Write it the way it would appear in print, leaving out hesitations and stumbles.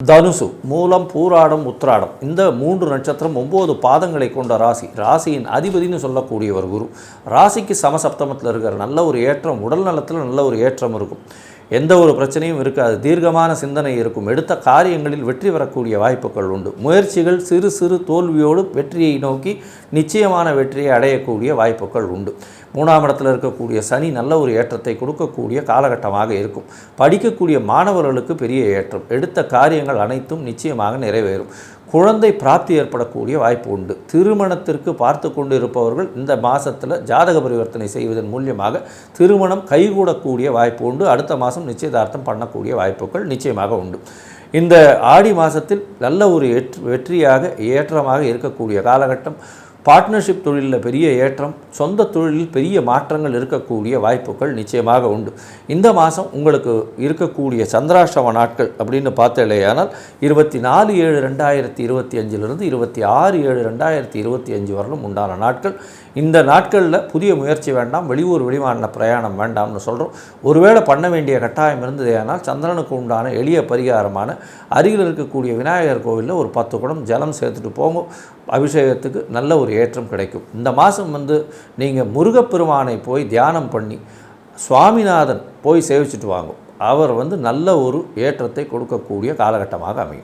தனுசு மூலம் பூராடம் உத்திராடம் இந்த 3 நட்சத்திரம் 9 பாதங்களை கொண்ட ராசியின் அதிபதினு சொல்லக்கூடியவர் குரு. ராசிக்கு சமசப்தமத்தில் இருக்கிற நல்ல ஒரு ஏற்றம், உடல் நலத்தில் நல்ல ஒரு ஏற்றம் இருக்கும். எந்த ஒரு பிரச்சனையும் இருக்காது. தீர்க்கமான சிந்தனை இருக்கும். எடுத்த காரியங்களில் வெற்றி பெறக்கூடிய வாய்ப்புகள் உண்டு. முயற்சிகள் சிறு சிறு தோல்வியோடு வெற்றியை நோக்கி நிச்சயமான வெற்றியை அடையக்கூடிய வாய்ப்புகள் உண்டு. 3ஆம் இடத்தில் இருக்கக்கூடிய சனி நல்ல ஒரு ஏற்றத்தை கொடுக்கக்கூடிய காலகட்டமாக இருக்கும். படிக்கக்கூடிய மாணவர்களுக்கு பெரிய ஏற்றம். எடுத்த காரியங்கள் அனைத்தும் நிச்சயமாக நிறைவேறும். குழந்தை பிராப்தி ஏற்படக்கூடிய வாய்ப்பு உண்டு. திருமணத்திற்கு பார்த்து கொண்டு இருப்பவர்கள் இந்த மாதத்தில் ஜாதக பரிவர்த்தனை செய்வதன் மூலியமாக திருமணம் கைகூடக்கூடிய வாய்ப்பு உண்டு. அடுத்த மாதம் நிச்சயதார்த்தம் பண்ணக்கூடிய வாய்ப்புகள் நிச்சயமாக உண்டு. இந்த ஆடி மாதத்தில் நல்ல ஒரு வெற்றியாக ஏற்றமாக இருக்கக்கூடிய காலகட்டம். பார்ட்னர்ஷிப் தொழிலில் பெரிய ஏற்றம், சொந்த தொழிலில் பெரிய மாற்றங்கள் இருக்கக்கூடிய வாய்ப்புகள் நிச்சயமாக உண்டு. இந்த மாதம் உங்களுக்கு இருக்கக்கூடிய சந்திராஷ்டம நாட்கள் அப்படின்னு பார்த்தேலையானால் 24/7/2025 26/7/2025 வரலும் உண்டான நாட்கள். இந்த நாட்களில் புதிய முயற்சி வேண்டாம், வெளியூர் வெளிமாநில பிரயாணம் வேண்டாம்னு சொல்கிறோம். ஒருவேளை பண்ண வேண்டிய கட்டாயம் இருந்ததேனால் சந்திரனுக்கு உண்டான எளிய பரிகாரமான அருகில் இருக்கக்கூடிய விநாயகர் கோவிலில் ஒரு 10 குடம் ஜலம் சேர்த்துட்டு போங்க. அபிஷேகத்துக்கு நல்ல ஒரு ஏற்றம் கிடைக்கும். இந்த மாதம் நீங்கள் முருகப்பெருமானை போய் தியானம் பண்ணி சுவாமிநாதன் போய் சேவிச்சுட்டு வாங்க. அவர் நல்ல ஒரு ஏற்றத்தை கொடுக்கக்கூடிய காலகட்டமாக அமையும்.